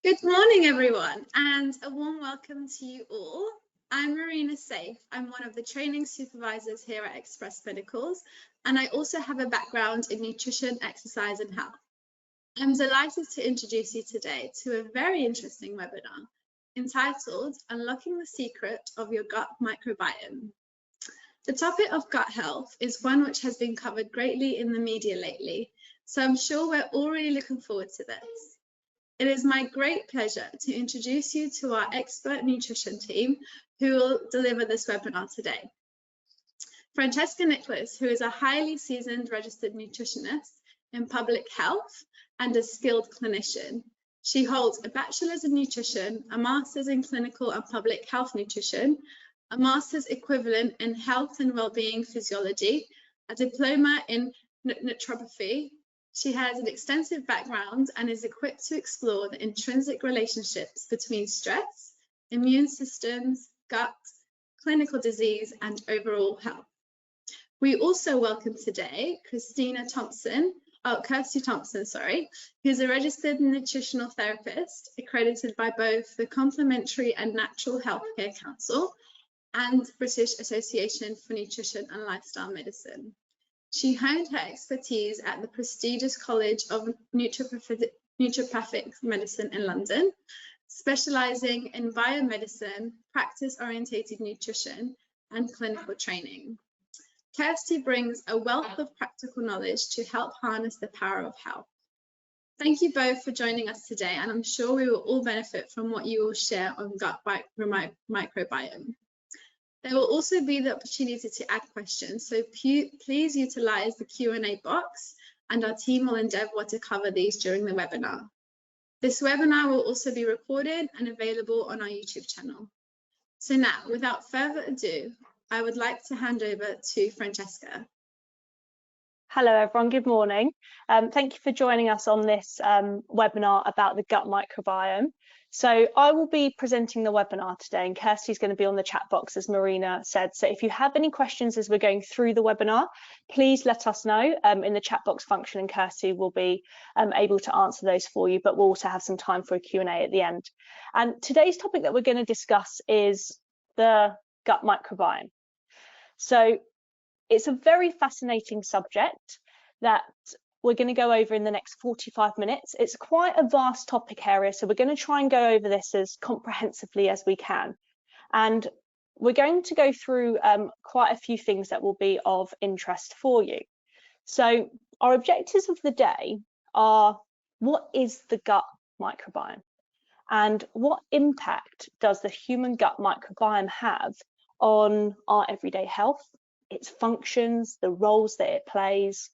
Good morning, everyone, and a warm welcome to you all. I'm Marina Safe. I'm one of the training supervisors here at Express Medicals, and I also have a background in nutrition, exercise, and health. I'm delighted to introduce you today to a very interesting webinar entitled Unlocking the Secret of Your Gut Microbiome. The topic of gut health is one which has been covered greatly in the media lately, so I'm sure we're all really looking forward to this. It is my great pleasure to introduce you to our expert nutrition team who will deliver this webinar today. Francesca Nicholas, who is a highly seasoned registered nutritionist in public health and a skilled clinician. She holds a bachelor's in nutrition, a master's in clinical and public health nutrition, a master's equivalent in health and well-being physiology, a diploma in Nutripath. She has an extensive background and is equipped to explore the intrinsic relationships between stress, immune systems, gut, clinical disease, and overall health. We also welcome today Kirsty Thompson, who's a registered nutritional therapist accredited by both the Complementary and Natural Healthcare Council and British Association for Nutrition and Lifestyle Medicine. She honed her expertise at the prestigious College of Nutripath Medicine in London, specialising in biomedicine, practice-orientated nutrition, and clinical training. Kirsty brings a wealth of practical knowledge to help harness the power of health. Thank you both for joining us today, and I'm sure we will all benefit from what you will share on gut microbiome. There will also be the opportunity to add questions, so please utilise the Q&A box and our team will endeavour to cover these during the webinar. This webinar will also be recorded and available on our YouTube channel. So now, without further ado, I would like to hand over to Francesca. Hello everyone, good morning. Thank you for joining us on this webinar about the gut microbiome. So I will be presenting the webinar today and Kirsty's going to be on the chat box as Marina said. So if you have any questions as we're going through the webinar, please let us know in the chat box function and Kirsty will be able to answer those for you, but we'll also have some time for a Q&A at the end. And today's topic that we're going to discuss is the gut microbiome. So it's a very fascinating subject that we're going to go over in the next 45 minutes. It's quite a vast topic area, so we're going to try and go over this as comprehensively as we can. And we're going to go through quite a few things that will be of interest for you. So our objectives of the day are: what is the gut microbiome? And what impact does the human gut microbiome have on our everyday health, its functions, the roles that it plays?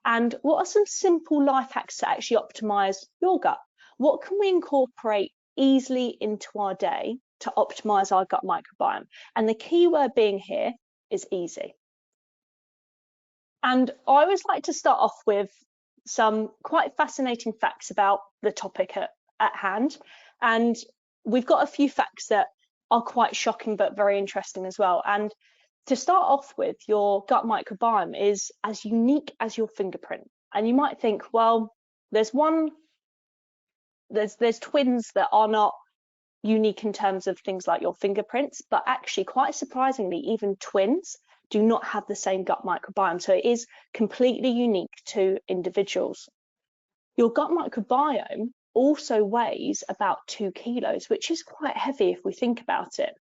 And what are some simple life hacks to actually optimize your gut? What can we incorporate easily into our day to optimize our gut microbiome? And the key word being here is easy. And I always like to start off with some quite fascinating facts about the topic at hand. And we've got a few facts that are quite shocking but very interesting as well. And to start off with, your gut microbiome is as unique as your fingerprint. And you might think, well, there's twins that are not unique in terms of things like your fingerprints, but actually quite surprisingly, even twins do not have the same gut microbiome. So it is completely unique to individuals. Your gut microbiome also weighs about 2 kilos, which is quite heavy if we think about it.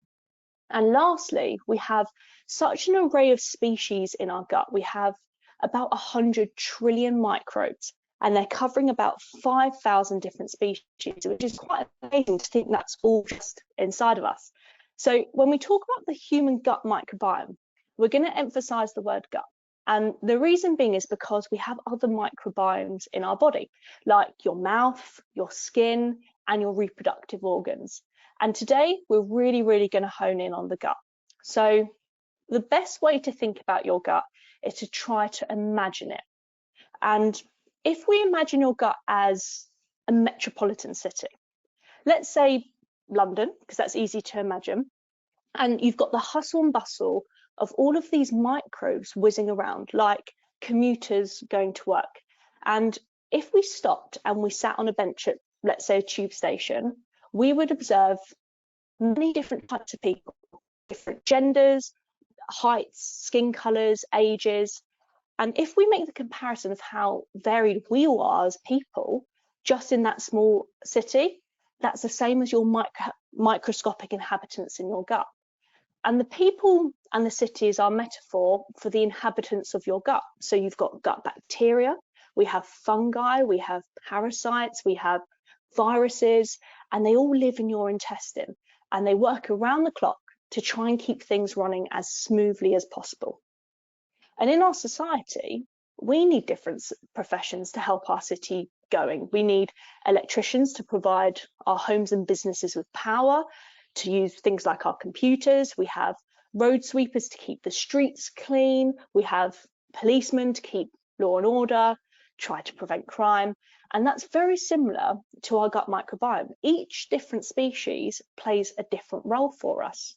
And lastly, we have such an array of species in our gut. We have about 100 trillion microbes, and they're covering about 5,000 different species, which is quite amazing to think that's all just inside of us. So when we talk about the human gut microbiome, we're going to emphasize the word gut. And the reason being is because we have other microbiomes in our body, like your mouth, your skin, and your reproductive organs. And today we're really going to hone in on the gut. So the best way to think about your gut is to try to imagine it. And if we imagine your gut as a metropolitan city, let's say London, because that's easy to imagine, and you've got the hustle and bustle of all of these microbes whizzing around like commuters going to work. And if we stopped and we sat on a bench at let's say a tube station, we would observe many different types of people, different genders, heights, skin colours, ages. And if we make the comparison of how varied we all are as people, just in that small city, that's the same as your microscopic inhabitants in your gut. And the people and the cities are metaphor for the inhabitants of your gut. So you've got gut bacteria, we have fungi, we have parasites, we have viruses, and they all live in your intestine, and they work around the clock to try and keep things running as smoothly as possible. And in our society, we need different professions to help our city going. We need electricians to provide our homes and businesses with power, to use things like our computers. We have road sweepers to keep the streets clean. We have policemen to keep law and order, try to prevent crime. And that's very similar to our gut microbiome. Each different species plays a different role for us.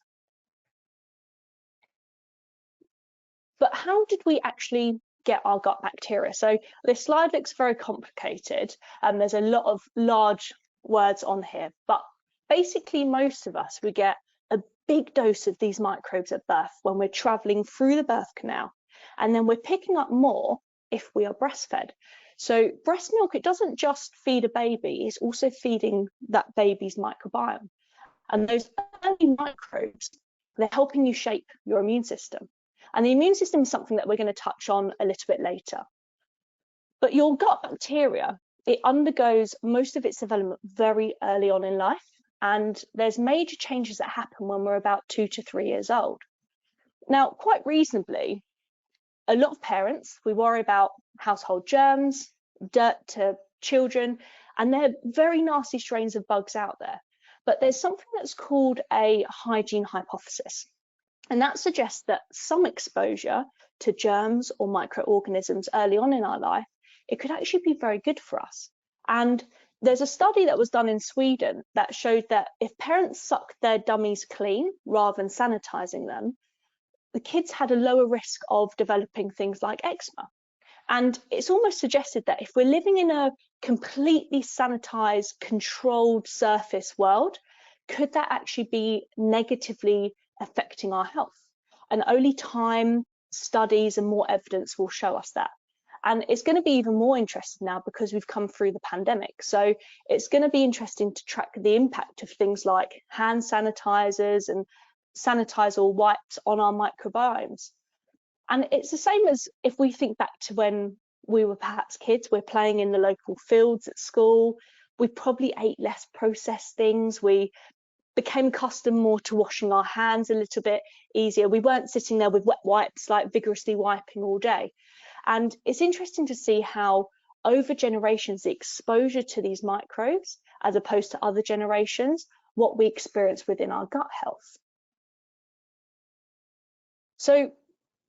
But how did we actually get our gut bacteria? So this slide looks very complicated, and there's a lot of large words on here, but basically most of us, we get a big dose of these microbes at birth when we're traveling through the birth canal, and then we're picking up more if we are breastfed. So breast milk, it doesn't just feed a baby, it's also feeding that baby's microbiome. And those early microbes, they're helping you shape your immune system. And the immune system is something that we're going to touch on a little bit later. But your gut bacteria, it undergoes most of its development very early on in life. And there's major changes that happen when we're about 2 to 3 years old. Now, quite reasonably, a lot of parents, we worry about household germs, dirt to children, and there are very nasty strains of bugs out there. But there's something that's called a hygiene hypothesis. And that suggests that some exposure to germs or microorganisms early on in our life, it could actually be very good for us. And there's a study that was done in Sweden that showed that if parents sucked their dummies clean rather than sanitizing them, the kids had a lower risk of developing things like eczema. And it's almost suggested that if we're living in a completely sanitized, controlled surface world, could that actually be negatively affecting our health? And only time, studies, and more evidence will show us that. And it's going to be even more interesting now because we've come through the pandemic. So it's going to be interesting to track the impact of things like hand sanitizers and sanitizer wipes on our microbiomes. And it's the same as if we think back to when we were perhaps kids, we're playing in the local fields at school. We probably ate less processed things. We became accustomed more to washing our hands a little bit easier. We weren't sitting there with wet wipes, like vigorously wiping all day. And it's interesting to see how over generations, the exposure to these microbes, as opposed to other generations, what we experience within our gut health. So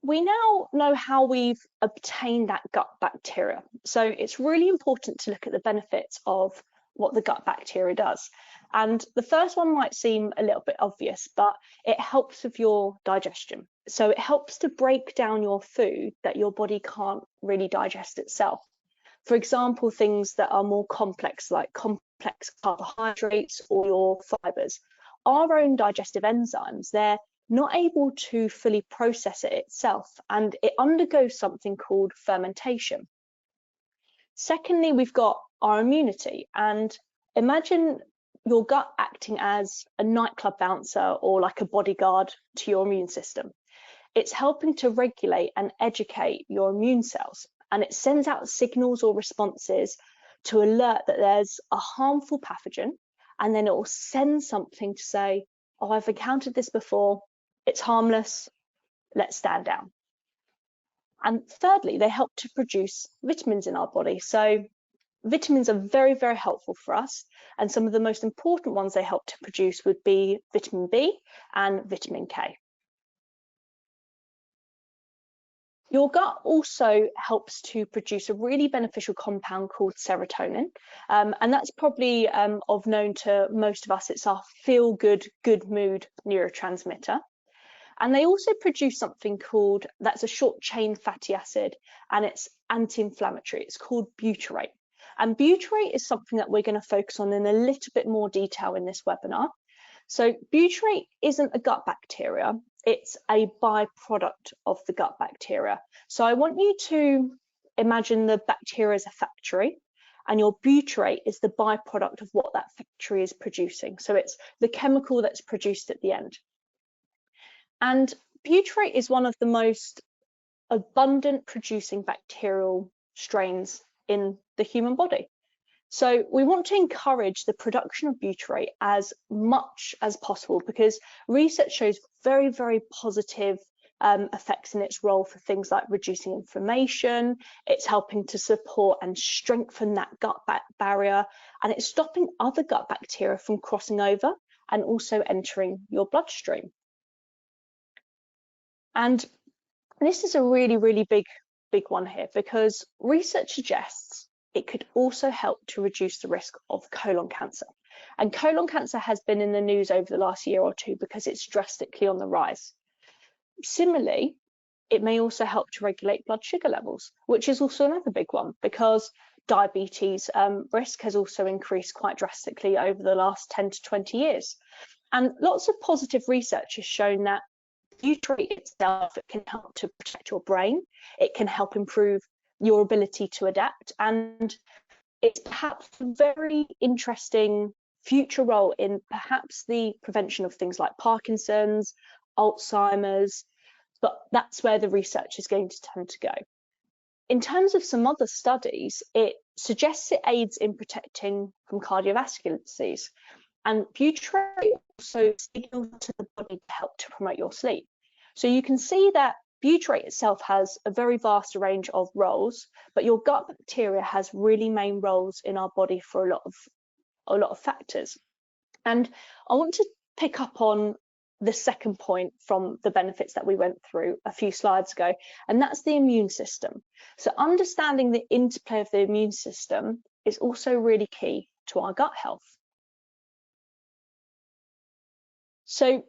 we now know how we've obtained that gut bacteria. So it's really important to look at the benefits of what the gut bacteria does. And the first one might seem a little bit obvious, but it helps with your digestion. So it helps to break down your food that your body can't really digest itself. For example, things that are more complex, like complex carbohydrates or your fibers. Our own digestive enzymes, they're not able to fully process it itself, and it undergoes something called fermentation. Secondly, we've got our immunity, and imagine your gut acting as a nightclub bouncer or like a bodyguard to your immune system. It's helping to regulate and educate your immune cells, and it sends out signals or responses to alert that there's a harmful pathogen, and then it will send something to say, oh, I've encountered this before, it's harmless, let's stand down. And thirdly, they help to produce vitamins in our body. So vitamins are very, very helpful for us. And some of the most important ones they help to produce would be vitamin B and vitamin K. Your gut also helps to produce a really beneficial compound called serotonin. And that's probably of known to most of us. It's our feel-good, good mood neurotransmitter. And they also produce something called, that's a short chain fatty acid, and it's anti-inflammatory. It's called butyrate. And butyrate is something that we're going to focus on in a little bit more detail in this webinar. So butyrate isn't a gut bacteria, it's a byproduct of the gut bacteria. So I want you to imagine the bacteria as a factory, and your butyrate is the byproduct of what that factory is producing. So it's the chemical that's produced at the end. And butyrate is one of the most abundant producing bacterial strains in the human body. So we want to encourage the production of butyrate as much as possible, because research shows very, very positive effects in its role for things like reducing inflammation. It's helping to support and strengthen that gut barrier, and it's stopping other gut bacteria from crossing over and also entering your bloodstream. And this is a really, really big one here, because research suggests it could also help to reduce the risk of colon cancer. And colon cancer has been in the news over the last year or two because it's drastically on the rise. Similarly, it may also help to regulate blood sugar levels, which is also another big one, because diabetes risk has also increased quite drastically over the last 10 to 20 years. And lots of positive research has shown that butyrate itself, it can help to protect your brain, it can help improve your ability to adapt, and it's perhaps a very interesting future role in perhaps the prevention of things like Parkinson's, Alzheimer's, but that's where the research is going to tend to go. In terms of some other studies, it suggests it aids in protecting from cardiovascular disease, and butyrate also signals to the body to help to promote your sleep. So you can see that butyrate itself has a very vast range of roles, but your gut bacteria has really main roles in our body for a lot of factors. And I want to pick up on the second point from the benefits that we went through a few slides ago, and that's the immune system. So understanding the interplay of the immune system is also really key to our gut health. So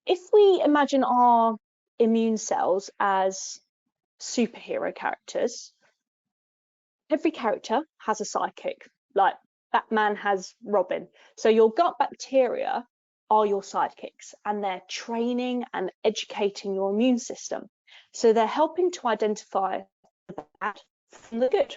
if we imagine our immune cells as superhero characters, every character has a sidekick, like Batman has Robin. So your gut bacteria are your sidekicks, and they're training and educating your immune system. So they're helping to identify the bad from the good.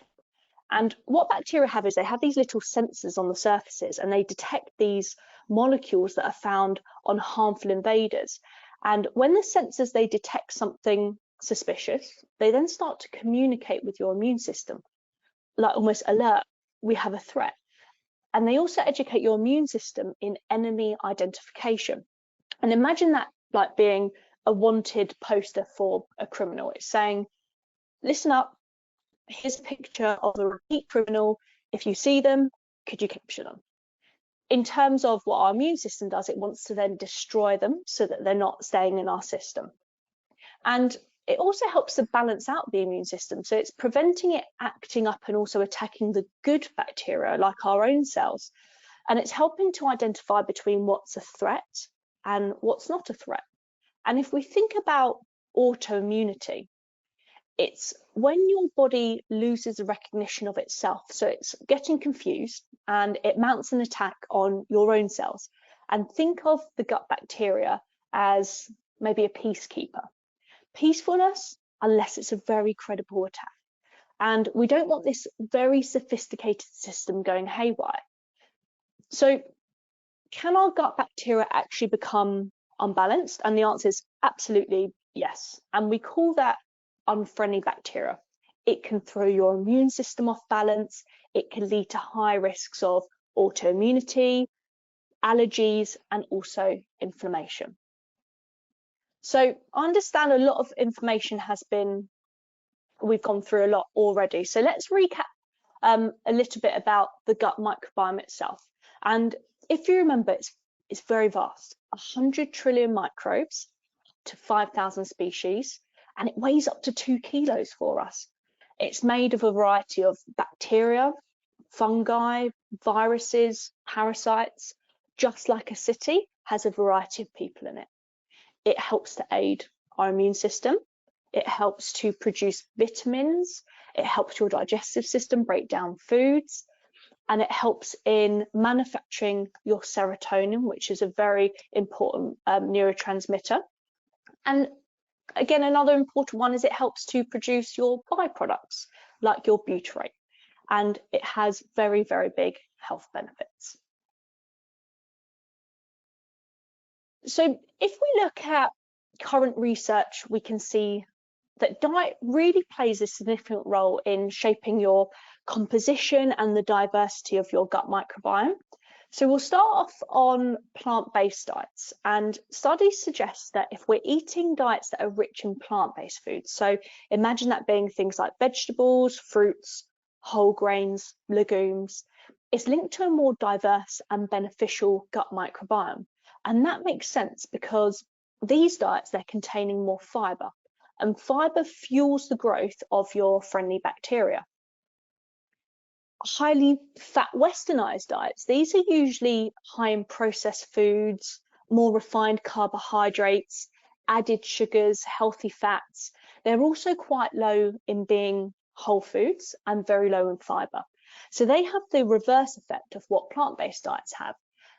And what bacteria have is they have these little sensors on the surfaces, and they detect these molecules that are found on harmful invaders. And when the sensors, they detect something suspicious, they then start to communicate with your immune system, like almost alert, we have a threat. And they also educate your immune system in enemy identification. And imagine that like being a wanted poster for a criminal. It's saying, listen up, here's a picture of a repeat criminal. If you see them, could you capture them? In terms of what our immune system does, it wants to then destroy them so that they're not staying in our system. And it also helps to balance out the immune system. So it's preventing it acting up and also attacking the good bacteria like our own cells. And it's helping to identify between what's a threat and what's not a threat. And if we think about autoimmunity, it's when your body loses the recognition of itself. So it's getting confused and it mounts an attack on your own cells. And think of the gut bacteria as maybe a peacekeeper. Peacefulness, unless it's a very credible attack. And we don't want this very sophisticated system going haywire. So can our gut bacteria actually become unbalanced? And the answer is absolutely yes. And we call that unfriendly bacteria. It can throw your immune system off balance. It can lead to high risks of autoimmunity, allergies, and also inflammation. So I understand a lot of information we've gone through a lot already. So let's recap a little bit about the gut microbiome itself. And if you remember, it's very vast, 100 trillion microbes to 5,000 species, and it weighs up to 2 kilos for us. It's made of a variety of bacteria, fungi, viruses, parasites, just like a city has a variety of people in it. It helps to aid our immune system. It helps to produce vitamins. It helps your digestive system break down foods, and it helps in manufacturing your serotonin, which is a very important neurotransmitter. And again, another important one is it helps to produce your byproducts, like your butyrate, and it has very, very big health benefits. So if we look at current research, we can see that diet really plays a significant role in shaping your composition and the diversity of your gut microbiome. So we'll start off on plant-based diets, and studies suggest that if we're eating diets that are rich in plant-based foods, so imagine that being things like vegetables, fruits, whole grains, legumes, it's linked to a more diverse and beneficial gut microbiome. And that makes sense because these diets, they're containing more fiber, and fiber fuels the growth of your friendly bacteria. Highly fat westernized diets, these are usually high in processed foods, more refined carbohydrates, added sugars, healthy fats. They're also quite low in being whole foods and very low in fiber. So they have the reverse effect of what plant-based diets have.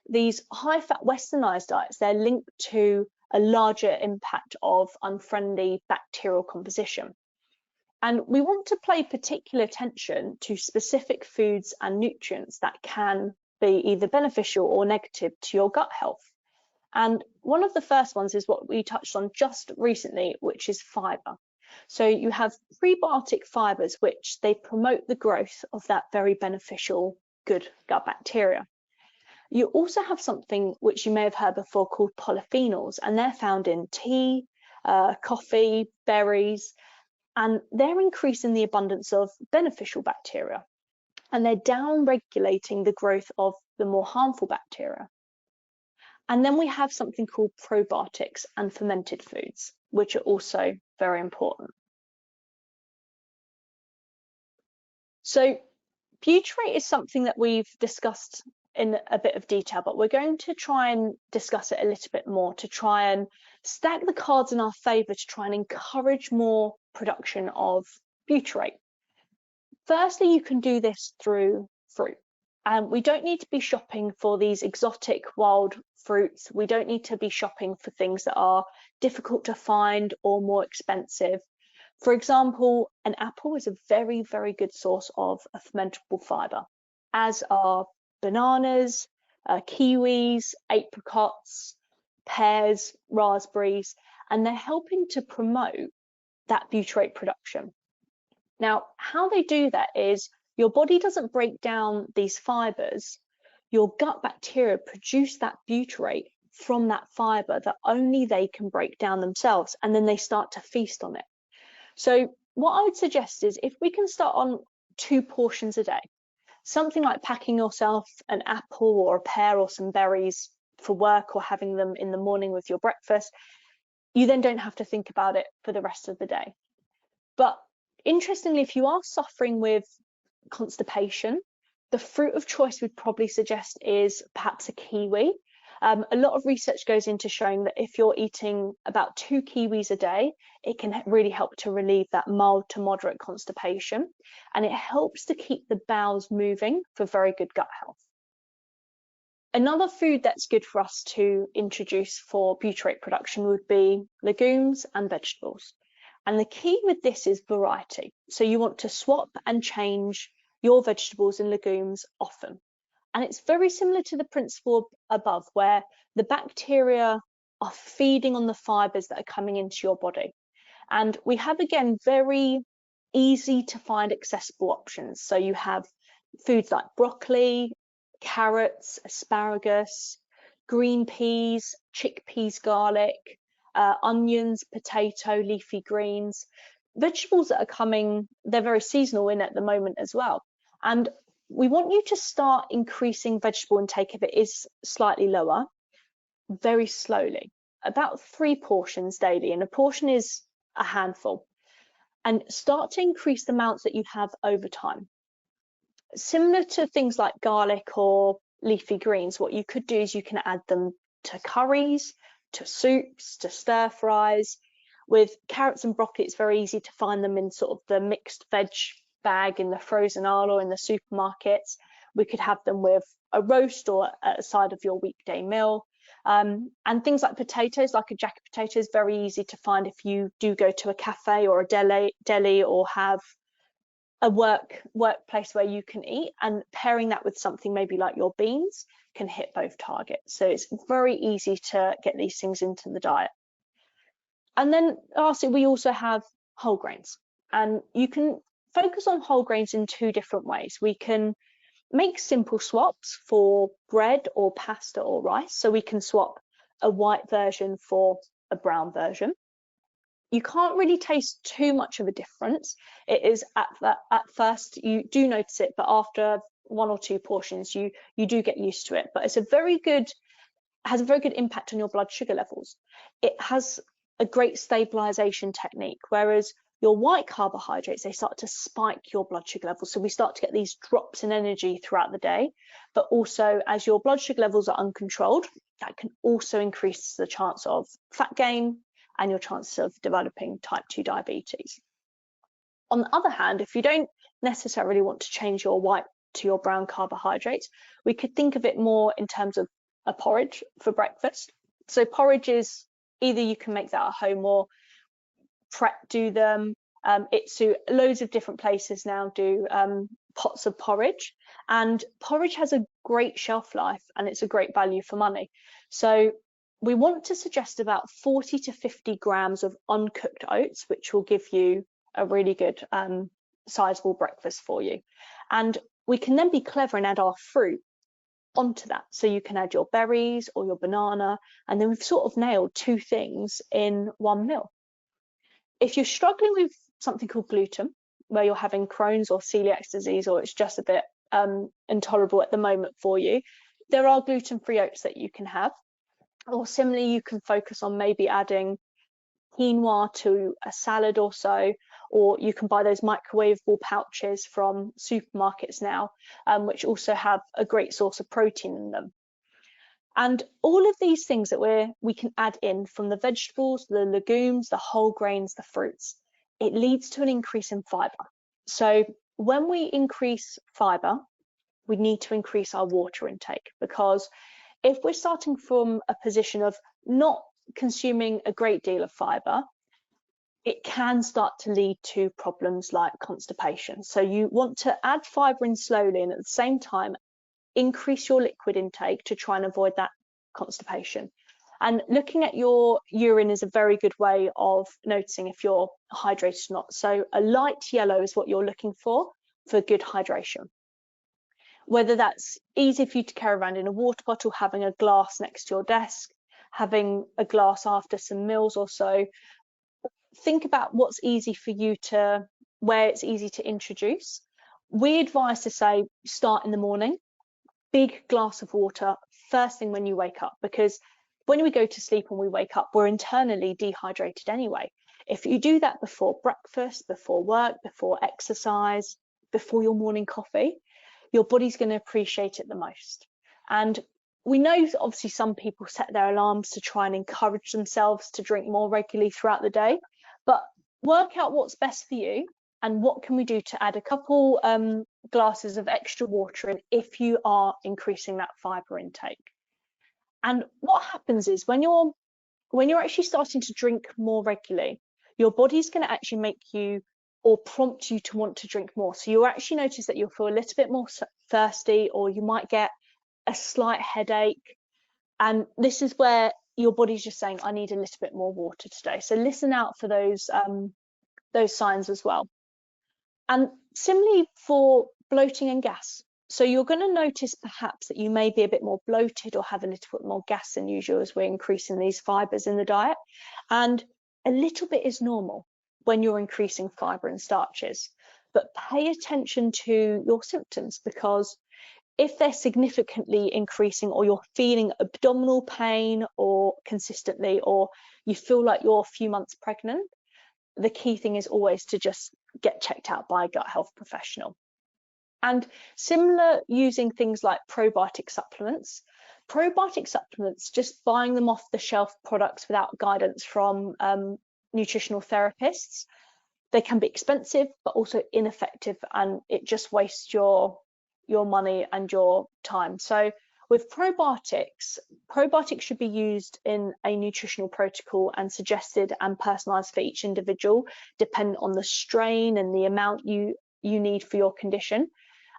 These high fat westernized diets, they're linked to a larger impact of unfriendly bacterial composition. And we want to pay particular attention to specific foods and nutrients that can be either beneficial or negative to your gut health. And one of the first ones is what we touched on just recently, which is fiber. So you have prebiotic fibers, which they promote the growth of that very beneficial good gut bacteria. You also have something which you may have heard before called polyphenols, and they're found in tea, coffee, berries, and they're increasing the abundance of beneficial bacteria, and they're down-regulating the growth of the more harmful bacteria. And then we have something called probiotics and fermented foods, which are also very important. So butyrate is something that we've discussed in a bit of detail, but we're going to try and discuss it a little bit more to try and stack the cards in our favor to try and encourage more production of butyrate. Firstly, you can do this through fruit. And we don't need to be shopping for these exotic wild fruits. We don't need to be shopping for things that are difficult to find or more expensive. For example, an apple is a very, very good source of a fermentable fiber, as are bananas, kiwis, apricots, pears, raspberries, and they're helping to promote that butyrate production. Now, how they do that is your body doesn't break down these fibers. Your gut bacteria produce that butyrate from that fiber that only they can break down themselves, and then they start to feast on it. So what I would suggest is if we can start on 2 portions a day, something like packing yourself an apple or a pear or some berries for work or having them in the morning with your breakfast, you then don't have to think about it for the rest of the day. But interestingly, if you are suffering with constipation, the fruit of choice we'd probably suggest is perhaps a kiwi. A lot of research goes into showing that if you're eating about 2 kiwis a day, it can really help to relieve that mild to moderate constipation, and it helps to keep the bowels moving for very good gut health. Another food that's good for us to introduce for butyrate production would be legumes and vegetables. And the key with this is variety. So you want to swap and change your vegetables and legumes often. And it's very similar to the principle above, where the bacteria are feeding on the fibers that are coming into your body. And we have, again, very easy to find accessible options. So you have foods like broccoli, carrots, asparagus, green peas, chickpeas, garlic, onions, potato, leafy greens, vegetables that are coming, they're very seasonal in at the moment as well. And we want you to start increasing vegetable intake if it is slightly lower, very slowly, about 3 portions daily, and a portion is a handful, and start to increase the amounts that you have over time. Similar to things like garlic or leafy greens, what you could do is you can add them to curries, to soups, to stir fries. With carrots and broccoli, it's very easy to find them in sort of the mixed veg bag in the frozen aisle or in the supermarkets. We could have them with a roast or at the side of your weekday meal. And things like potatoes, like a jacket potato, is very easy to find if you do go to a cafe or a deli or have a workplace where you can eat, and pairing that with something maybe like your beans can hit both targets. So it's very easy to get these things into the diet. And then lastly, we also have whole grains, and you can focus on whole grains in two different ways. We can make simple swaps for bread or pasta or rice. So we can swap a white version for a brown version. You can't really taste too much of a difference. It is at first you do notice it, but after one or two portions you do get used to it. But it's has a very good impact on your blood sugar levels. It has a great stabilization technique, whereas your white carbohydrates, they start to spike your blood sugar levels. So we start to get these drops in energy throughout the day, but also as your blood sugar levels are uncontrolled, that can also increase the chance of fat gain and your chances of developing type 2 diabetes. On the other hand, if you don't necessarily want to change your white to your brown carbohydrates, we could think of it more in terms of a porridge for breakfast. So porridge is either you can make that at home or do them. Loads of different places now do pots of porridge, and porridge has a great shelf life and it's a great value for money. So we want to suggest about 40 to 50 grams of uncooked oats, which will give you a really good sizable breakfast for you. And we can then be clever and add our fruit onto that. So you can add your berries or your banana, and then we've sort of nailed two things in one meal. If you're struggling with something called gluten, where you're having Crohn's or celiac disease, or it's just a bit intolerable at the moment for you, there are gluten-free oats that you can have. Or similarly, you can focus on maybe adding quinoa to a salad or so, or you can buy those microwavable pouches from supermarkets now, which also have a great source of protein in them. And all of these things that we can add in, from the vegetables, the legumes, the whole grains, the fruits, it leads to an increase in fiber. So when we increase fiber, we need to increase our water intake, because if we're starting from a position of not consuming a great deal of fiber, it can start to lead to problems like constipation. So you want to add fiber in slowly, and at the same time increase your liquid intake to try and avoid that constipation. And looking at your urine is a very good way of noticing if you're hydrated or not. So a light yellow is what you're looking for good hydration. Whether that's easy for you to carry around in a water bottle, having a glass next to your desk, having a glass after some meals or so. Think about what's easy for you where it's easy to introduce. We advise to say start in the morning, big glass of water first thing when you wake up, because when we go to sleep and we wake up, we're internally dehydrated anyway. If you do that before breakfast, before work, before exercise, before your morning coffee, your body's going to appreciate it the most. And we know that obviously some people set their alarms to try and encourage themselves to drink more regularly throughout the day, but work out what's best for you and what can we do to add a couple glasses of extra water in if you are increasing that fiber intake. And what happens is when you're actually starting to drink more regularly, your body's going to actually make you or prompt you to want to drink more. So you'll actually notice that you'll feel a little bit more thirsty, or you might get a slight headache. And this is where your body's just saying, I need a little bit more water today. So listen out for those signs as well. And similarly for bloating and gas. So you're going to notice perhaps that you may be a bit more bloated or have a little bit more gas than usual as we're increasing these fibers in the diet. And a little bit is normal when you're increasing fiber and starches. But pay attention to your symptoms, because if they're significantly increasing, or you're feeling abdominal pain or consistently, or you feel like you're a few months pregnant, the key thing is always to just get checked out by a gut health professional. And similar, using things like probiotic supplements. Probiotic supplements, just buying them off the shelf products without guidance from nutritional therapists, They can be expensive, but also ineffective, and it just wastes your money and your time. So with probiotics should be used in a nutritional protocol and suggested and personalized for each individual, depending on the strain and the amount you need for your condition.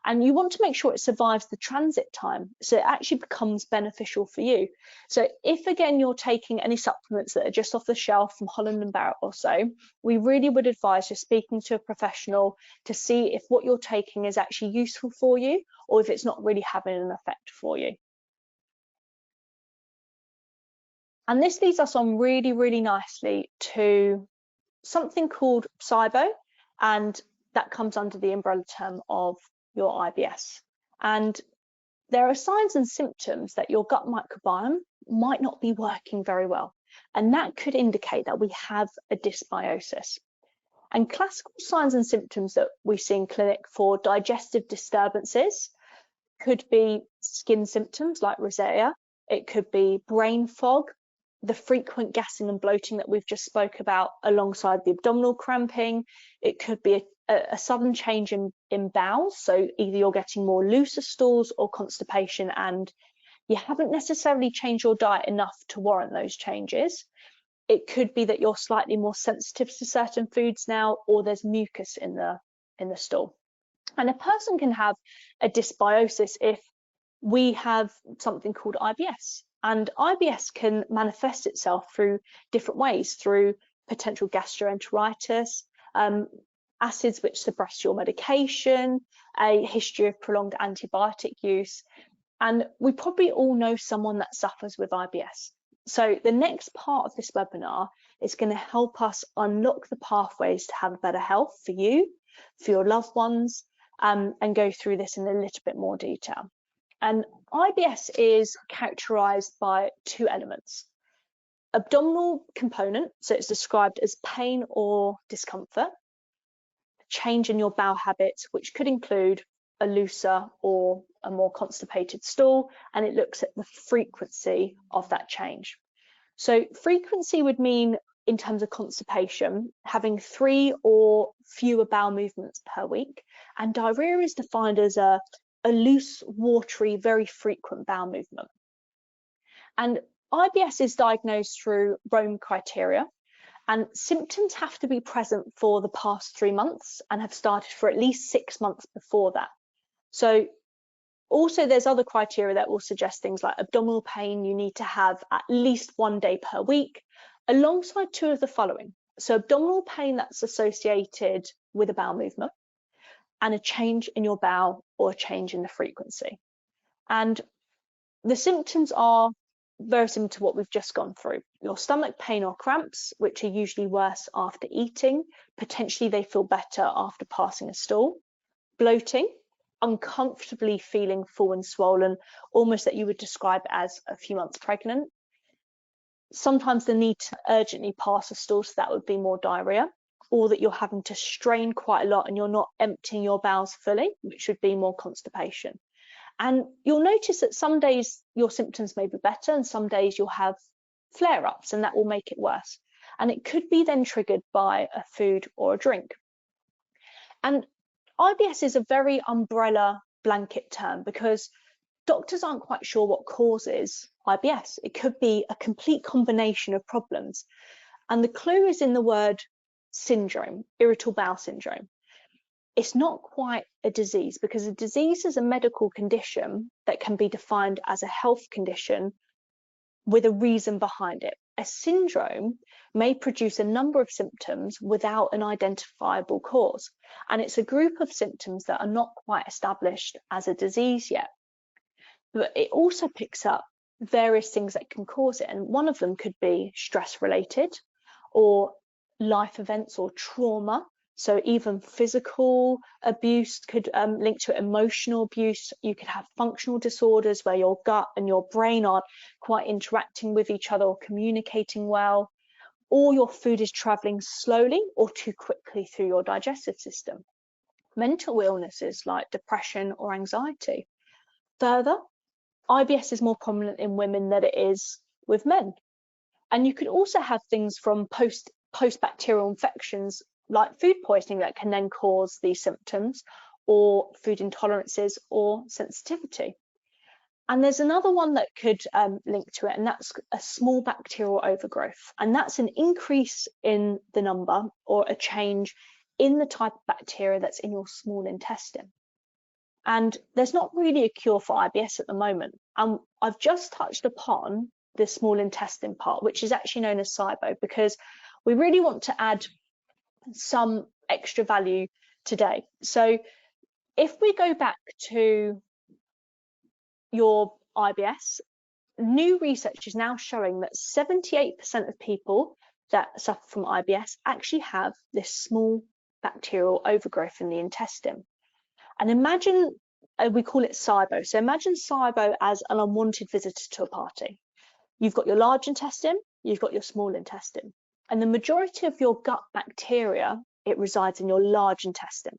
And you want to make sure it survives the transit time, so it actually becomes beneficial for you. So if, again, you're taking any supplements that are just off the shelf from Holland & Barrett or so, we really would advise just speaking to a professional to see if what you're taking is actually useful for you, or if it's not really having an effect for you. And this leads us on really, really nicely to something called SIBO, and that comes under the umbrella term of your IBS. And there are signs and symptoms that your gut microbiome might not be working very well, and that could indicate that we have a dysbiosis. And classical signs and symptoms that we see in clinic for digestive disturbances could be skin symptoms like rosacea, it could be brain fog, the frequent gassing and bloating that we've just spoke about alongside the abdominal cramping. It could be a sudden change in bowels, so either you're getting more looser stools or constipation, and you haven't necessarily changed your diet enough to warrant those changes. It could be that you're slightly more sensitive to certain foods now, or there's mucus in the stool. And a person can have a dysbiosis if we have something called IBS. And IBS can manifest itself through different ways, through potential gastroenteritis, acids which suppress your medication, a history of prolonged antibiotic use. And we probably all know someone that suffers with IBS. So the next part of this webinar is going to help us unlock the pathways to have better health for you, for your loved ones, and go through this in a little bit more detail. And IBS is characterized by two elements. Abdominal component, so it's described as pain or discomfort, change in your bowel habits, which could include a looser or a more constipated stool, and it looks at the frequency of that change. So frequency would mean, in terms of constipation, having 3 or fewer bowel movements per week, and diarrhea is defined as a loose, watery, very frequent bowel movement. And IBS is diagnosed through Rome criteria, and symptoms have to be present for the past 3 months and have started for at least 6 months before that. So also there's other criteria that will suggest things like abdominal pain. You need to have at least 1 day per week, alongside 2 of the following. So abdominal pain that's associated with a bowel movement, and a change in your bowel or a change in the frequency. And the symptoms are very similar to what we've just gone through. Your stomach pain or cramps, which are usually worse after eating. Potentially they feel better after passing a stool. Bloating, uncomfortably feeling full and swollen, almost that you would describe as a few months pregnant. Sometimes the need to urgently pass a stool, so that would be more diarrhea, or that you're having to strain quite a lot and you're not emptying your bowels fully, which would be more constipation. And you'll notice that some days your symptoms may be better and some days you'll have flare-ups, and that will make it worse. And it could be then triggered by a food or a drink. And IBS is a very umbrella blanket term because doctors aren't quite sure what causes IBS. It could be a complete combination of problems. And the clue is in the word syndrome, irritable bowel syndrome. It's not quite a disease, because a disease is a medical condition that can be defined as a health condition with a reason behind it. A syndrome may produce a number of symptoms without an identifiable cause, and it's a group of symptoms that are not quite established as a disease yet. But it also picks up various things that can cause it, and one of them could be stress related, or life events or trauma. So even physical abuse could link to emotional abuse. You could have functional disorders where your gut and your brain aren't quite interacting with each other or communicating well, or your food is traveling slowly or too quickly through your digestive system. Mental illnesses like depression or anxiety. Further, IBS is more prominent in women than it is with men. And you could also have things from post-bacterial infections like food poisoning that can then cause these symptoms, or food intolerances or sensitivity. And there's another one that could link to it, and that's a small bacterial overgrowth. And that's an increase in the number or a change in the type of bacteria that's in your small intestine. And there's not really a cure for IBS at the moment. And I've just touched upon the small intestine part, which is actually known as SIBO, because we really want to add some extra value today. So if we go back to your IBS, new research is now showing that 78% of people that suffer from IBS actually have this small bacterial overgrowth in the intestine. And imagine, we call it SIBO. So imagine SIBO as an unwanted visitor to a party. You've got your large intestine, you've got your small intestine. And the majority of your gut bacteria, it resides in your large intestine.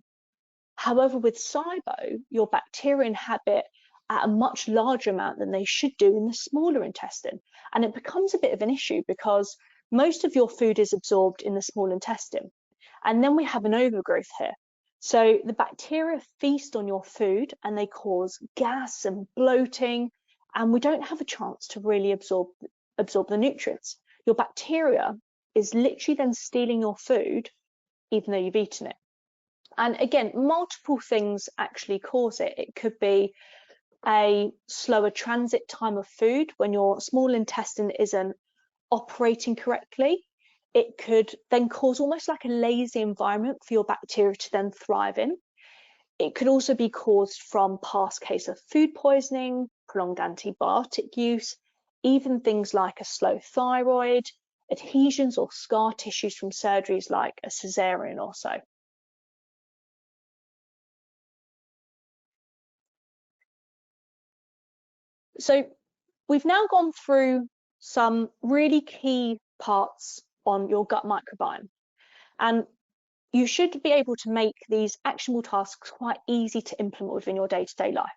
However, with SIBO, your bacteria inhabit at a much larger amount than they should do in the smaller intestine. And it becomes a bit of an issue because most of your food is absorbed in the small intestine. And then we have an overgrowth here. So the bacteria feast on your food and they cause gas and bloating, and we don't have a chance to really absorb the nutrients. Your bacteria is literally then stealing your food, even though you've eaten it. And again, multiple things actually cause it. It could be a slower transit time of food when your small intestine isn't operating correctly. It could then cause almost like a lazy environment for your bacteria to then thrive in. It could also be caused from past case of food poisoning, prolonged antibiotic use, even things like a slow thyroid, adhesions or scar tissues from surgeries like a cesarean or so. So we've now gone through some really key parts on your gut microbiome, and you should be able to make these actionable tasks quite easy to implement within your day-to-day life.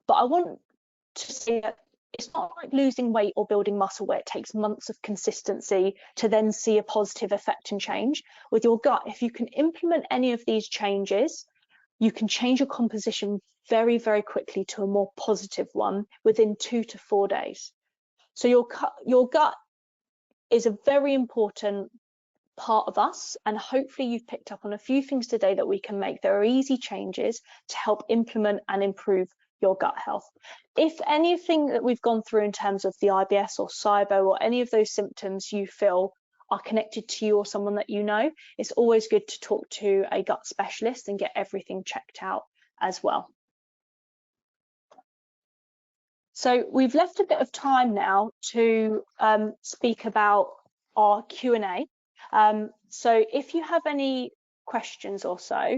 But I want to say that it's not like losing weight or building muscle where it takes months of consistency to then see a positive effect and change. With your gut, if you can implement any of these changes, you can change your composition very, very quickly to a more positive one within 2 to 4 days. So your gut is a very important part of us, and hopefully you've picked up on a few things today that we can make. There are easy changes to help implement and improve your gut health. If anything that we've gone through in terms of the IBS or SIBO or any of those symptoms you feel are connected to you or someone that you know, it's always good to talk to a gut specialist and get everything checked out as well. So we've left a bit of time now to speak about our Q&A. So if you have any questions or so,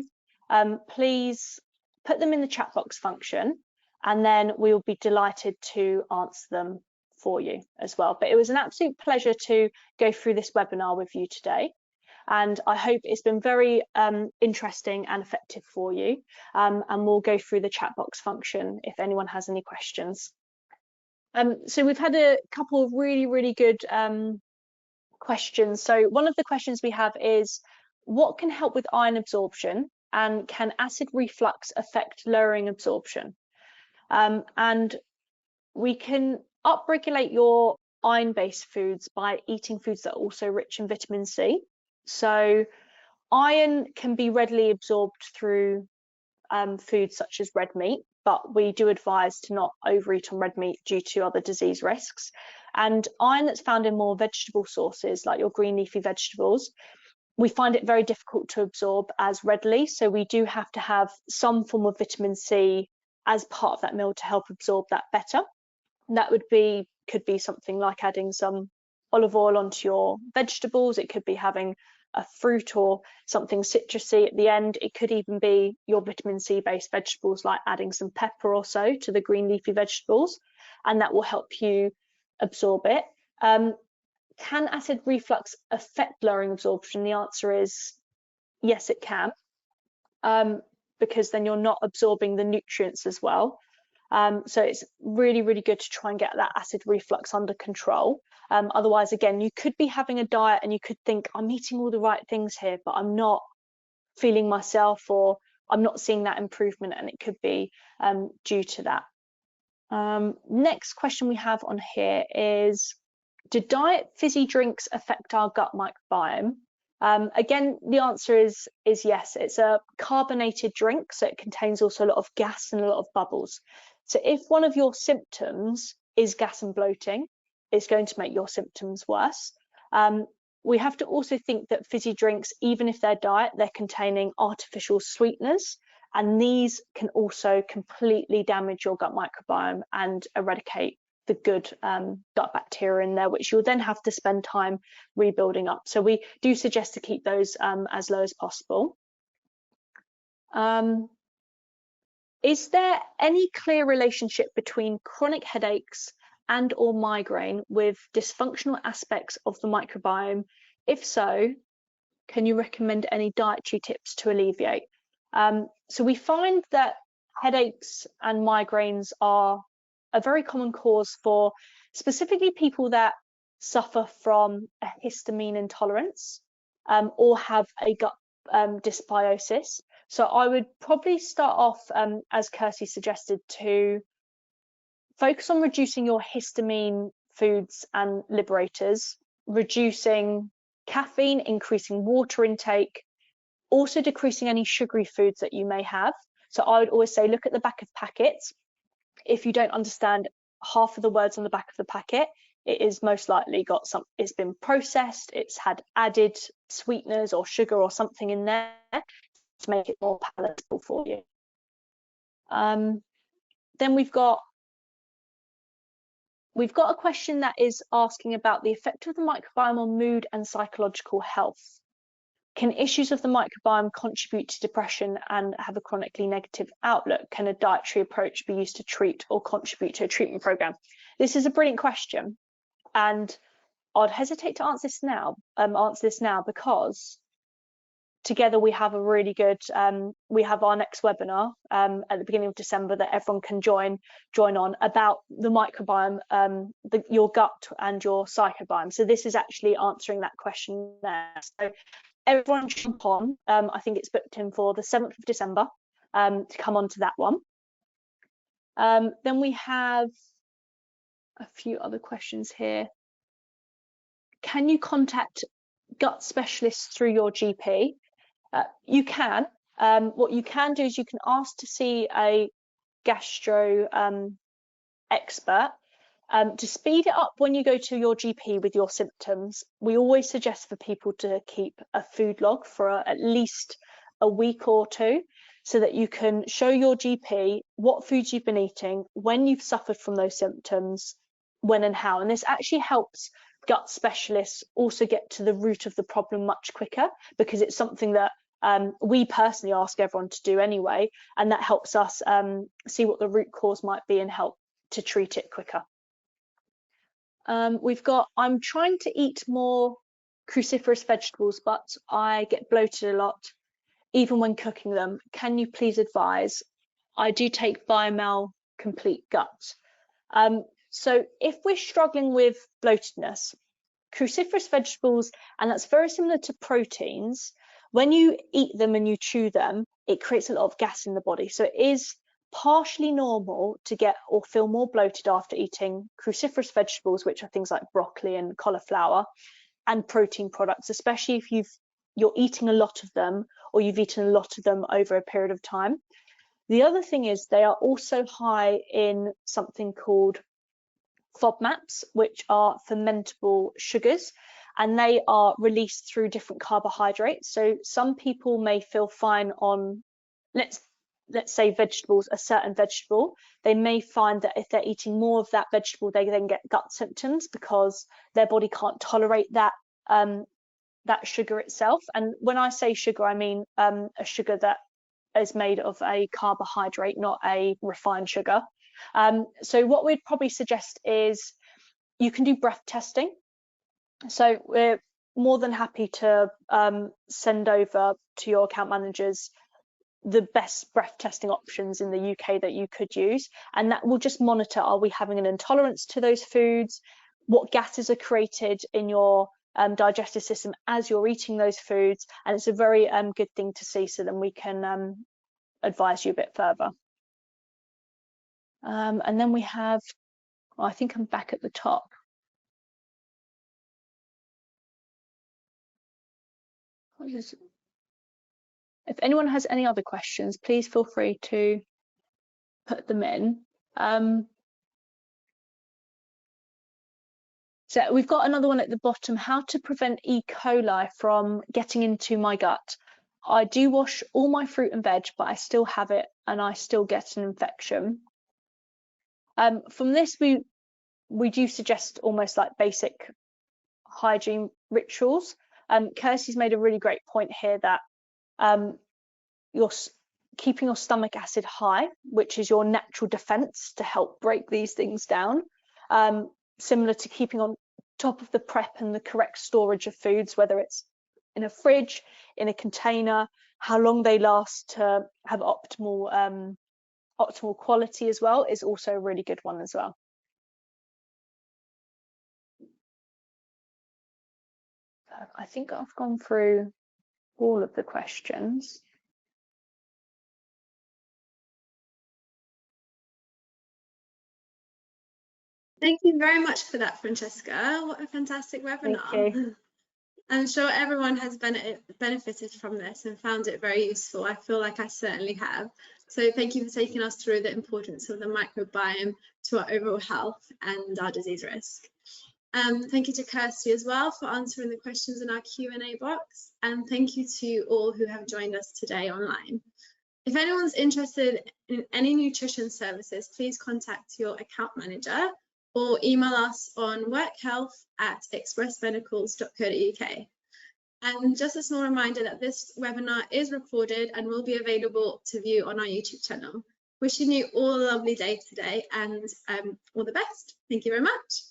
please put them in the chat box function, and then we'll be delighted to answer them for you as well. But it was an absolute pleasure to go through this webinar with you today, and I hope it's been very interesting and effective for you. And we'll go through the chat box function if anyone has any questions. So we've had a couple of really good questions. So one of the questions we have is, what can help with iron absorption, and can acid reflux affect lowering absorption? And we can upregulate your iron-based foods by eating foods that are also rich in vitamin C. So iron can be readily absorbed through foods such as red meat, but we do advise to not overeat on red meat due to other disease risks. And iron that's found in more vegetable sources, like your green leafy vegetables, we find it very difficult to absorb as readily. So we do have to have some form of vitamin C as part of that meal to help absorb that better. And that could be something like adding some olive oil onto your vegetables. It could be having a fruit or something citrusy at the end. It could even be your vitamin C based vegetables, like adding some pepper or so to the green leafy vegetables, and that will help you absorb it. Can acid reflux affect lowering absorption? The answer is yes, it can, because then you're not absorbing the nutrients as well. So it's really good to try and get that acid reflux under control. Otherwise, again, you could be having a diet and you could think, I'm eating all the right things here, but I'm not feeling myself, or I'm not seeing that improvement, and it could be due to that. Next question we have on here is, do diet fizzy drinks affect our gut microbiome? Again, the answer is yes. It's a carbonated drink, so it contains also a lot of gas and a lot of bubbles. So if one of your symptoms is gas and bloating, it's going to make your symptoms worse. We have to also think that fizzy drinks, even if they're diet, they're containing artificial sweeteners, and these can also completely damage your gut microbiome and eradicate the good gut bacteria in there, which you'll then have to spend time rebuilding up. So we do suggest to keep those as low as possible. Is there any clear relationship between chronic headaches and or migraine with dysfunctional aspects of the microbiome? If so, can you recommend any dietary tips to alleviate? So we find that headaches and migraines are a very common cause for specifically people that suffer from a histamine intolerance or have a gut dysbiosis. So I would probably start off, as Kirsty suggested, to focus on reducing your histamine foods and liberators, reducing caffeine, increasing water intake, also decreasing any sugary foods that you may have. So I would always say, look at the back of packets. If you don't understand half of the words on the back of the packet, it is most likely got it's been processed, it's had added sweeteners or sugar or something in there to make it more palatable for you. Then we've got a question that is asking about the effect of the microbiome on mood and psychological health. Can issues of the microbiome contribute to depression and have a chronically negative outlook? Can a dietary approach be used to treat or contribute to a treatment program? This is a brilliant question, and I'd hesitate to answer this now because together we have a really good, we have our next webinar at the beginning of December that everyone can join on about the microbiome, your gut and your psychobiome. So this is actually answering that question there. So everyone jump on. I think it's booked in for the 7th of December to come on to that one. Then we have a few other questions here. Can you contact gut specialists through your GP? You can. What you can do is you can ask to see a gastro expert. To speed it up when you go to your GP with your symptoms, we always suggest for people to keep a food log for at least a week or two, so that you can show your GP what foods you've been eating, when you've suffered from those symptoms, when and how. And this actually helps gut specialists also get to the root of the problem much quicker, because it's something that we personally ask everyone to do anyway, and that helps us see what the root cause might be and help to treat it quicker. We've got, I'm trying to eat more cruciferous vegetables, but I get bloated a lot, even when cooking them. Can you please advise? I do take Biomel Complete Gut. So if we're struggling with bloatedness, cruciferous vegetables, and that's very similar to proteins, when you eat them and you chew them, it creates a lot of gas in the body. So it is partially normal to get or feel more bloated after eating cruciferous vegetables, which are things like broccoli and cauliflower, and protein products, especially if you're eating a lot of them or you've eaten a lot of them over a period of time. The other thing is they are also high in something called FODMAPs, which are fermentable sugars, and they are released through different carbohydrates. So some people may feel fine on, let's say vegetables, a certain vegetable. They may find that if they're eating more of that vegetable, they then get gut symptoms because their body can't tolerate that that sugar itself. And when I say sugar, I mean a sugar that is made of a carbohydrate, not a refined sugar. So what we'd probably suggest is you can do breath testing. So we're more than happy to send over to your account managers the best breath testing options in the UK that you could use, and that will just monitor, are we having an intolerance to those foods, what gases are created in your digestive system as you're eating those foods, and it's a very good thing to see, so then we can advise you a bit further. And then we have, oh, I think I'm back at the top. If anyone has any other questions, please feel free to put them in. So we've got another one at the bottom: how to prevent E. coli from getting into my gut. I do wash all my fruit and veg, but I still have it and I still get an infection. From this, we do suggest almost like basic hygiene rituals. Kirsty's made a really great point here that you're keeping your stomach acid high, which is your natural defense to help break these things down. Similar to keeping on top of the prep and the correct storage of foods, whether it's in a fridge, in a container, how long they last to have optimal quality as well, is also a really good one as well. So I think I've gone through all of the questions. Thank you very much for that, Francesca. What a fantastic webinar. Thank you. I'm sure everyone has benefited from this and found it very useful. I feel like I certainly have. So thank you for taking us through the importance of the microbiome to our overall health and our disease risk. Thank you to Kirsty as well for answering the questions in our Q&A box. And thank you to all who have joined us today online. If anyone's interested in any nutrition services, please contact your account manager or email us on workhealth@expressmedicals.co.uk. And just a small reminder that this webinar is recorded and will be available to view on our YouTube channel. Wishing you all a lovely day today and all the best. Thank you very much.